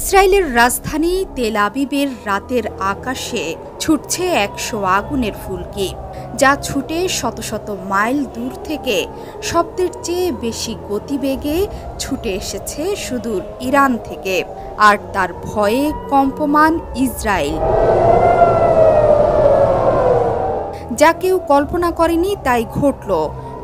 ইসরায়েলের রাজধানী তেল আবিবের রাতের আকাশে ছুটছে ১০০ আগুনের ফুলকি, যা ছুটে শত শত মাইল দূর থেকে শব্দের চেয়ে বেশি গতিবেগে ছুটে এসেছে সুদূর ইরান থেকে। আর তার ভয়ে কম্পমান ইসরায়েল। যা কেউ কল্পনা করেনি তাই ঘটল।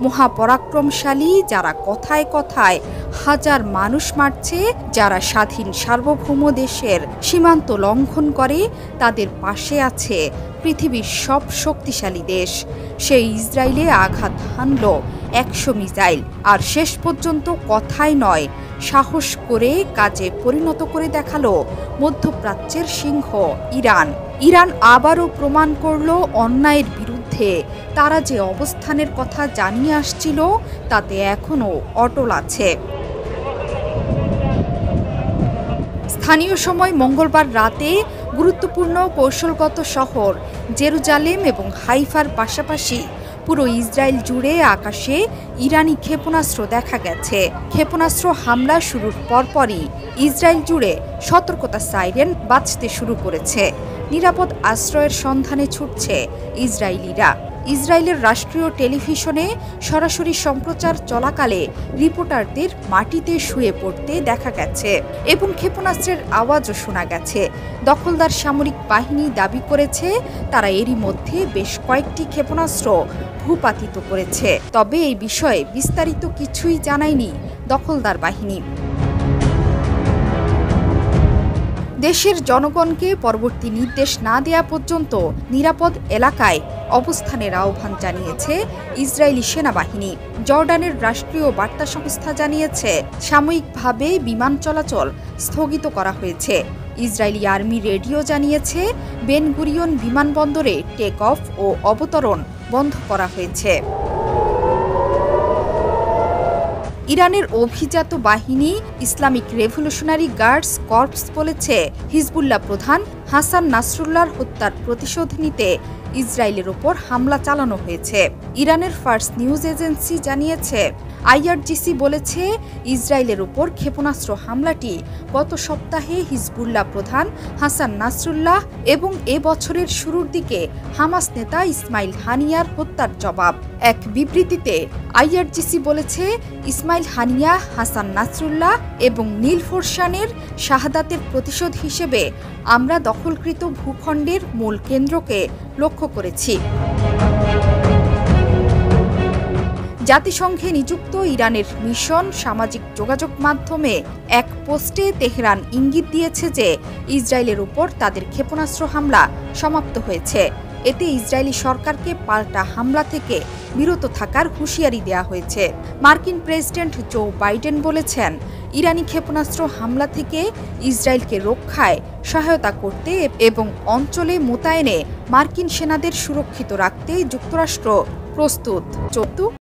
মহাপরাক্রমশালী যারা কথায় কথায় হাজার মানুষ মারছে, যারা স্বাধীন সার্বভৌম দেশের সীমান্ত লঙ্ঘন করে, তাদের পাশে আছে পৃথিবীর সব শক্তিশালী দেশ। সেই ইসরায়েলে আঘাত হানল ১০০ মিসাইল। আর শেষ পর্যন্ত কথাই নয়, সাহস করে কাজে পরিণত করে দেখালো মধ্যপ্রাচ্যের সিংহ ইরান। ইরান আবারও প্রমাণ করল অন্যায়ের বিরুদ্ধে তারা যে অবস্থানের কথা জানিয়ে আসছিল তাতে এখনও অটল আছে। স্থানীয় সময় মঙ্গলবার রাতে গুরুত্বপূর্ণ কৌশলগত শহর জেরুজালেম এবং হাইফার পাশাপাশি পুরো ইসরায়েল জুড়ে আকাশে ইরানি ক্ষেপণাস্ত্র দেখা গেছে। ক্ষেপণাস্ত্র হামলা শুরুর পরপরই ইসরায়েল জুড়ে সতর্কতা সাইরেন বাজতে শুরু করেছে। নিরাপদ আশ্রয়ের সন্ধানে ছুটছে ইসরায়েলিরা। ইসরায়েলের রাষ্ট্রীয় টেলিভিশনে সরাসরি সম্প্রচার চলাকালে রিপোর্টারদের মাটিতে শুয়ে পড়তে দেখা গেছে এবং ক্ষেপণাস্ত্রের আওয়াজও শোনা গেছে। দখলদার সামরিক বাহিনী দাবি করেছে তারা এরই মধ্যে বেশ কয়েকটি ক্ষেপণাস্ত্র ভূপাতিত করেছে। তবে এই বিষয়ে বিস্তারিত কিছুই জানায়নি দখলদার বাহিনী। দেশের জনগণকে পরবর্তী নির্দেশ না দেয়া পর্যন্ত নিরাপদ এলাকায় অবস্থানের আহ্বান জানিয়েছে ইসরায়েলি সেনাবাহিনী। জর্ডানের রাষ্ট্রীয় বার্তা সংস্থা জানিয়েছে সাময়িকভাবে বিমান চলাচল স্থগিত করা হয়েছে। ইসরায়েলি আর্মি রেডিও জানিয়েছে বেন গুরিয়ন বিমানবন্দরে টেক অফ ও অবতরণ বন্ধ করা হয়েছে। ইরানের অভিজাত বাহিনী ইসলামিক রেভলিউশনারি গার্ডস কর্পস বলেছে হিজবুল্লাহ প্রধান হাসান নাসরুল্লাহর হত্যার প্রতিশোধ নিতে ইসরায়েলের ওপর হামলা চালানো হয়েছে। ইরানের ফার্স নিউজ এজেন্সি জানিয়েছে আইআরজিসি বলেছে ইসরায়েলের ওপর ক্ষেপণাস্ত্র হামলাটি গত সপ্তাহে হিজবুল্লাহ প্রধান হাসান নাসরুল্লাহ এবং এ বছরের শুরুর দিকে হামাস নেতা ইসমাইল হানিয়ার হত্যার জবাব। এক বিবৃতিতে আইআরজিসি বলেছে ইসমাইল হানিয়া, হাসান নাসরুল্লাহ এবং নীল ফোরশানের শাহাদাতের প্রতিশোধ হিসেবে আমরা দখলকৃত ভূখণ্ডের মূল কেন্দ্রকে লক্ষ্য করেছি। জাতিসংঘে নিযুক্ত ইরানের মিশন সামাজিক যোগাযোগ মাধ্যমে এক পোস্টে তেহরান ইঙ্গিত দিয়েছে যে ইসরায়েলের উপর তাদের ক্ষেপণাস্ত্র হামলা সমাপ্ত হয়েছে। এতে ইসরায়েলি সরকারকে পাল্টা হামলা থেকে বিরত থাকার হুঁশিয়ারি দেওয়া হয়েছে। মার্কিন প্রেসিডেন্ট জো বাইডেন বলেছেন ইরানি ক্ষেপণাস্ত্র হামলা থেকে ইসরায়েলকে রক্ষায় সহায়তা করতে এবং অঞ্চলে মোতায়েনে মার্কিন সেনাদের সুরক্ষিত রাখতে যুক্তরাষ্ট্র প্রস্তুত।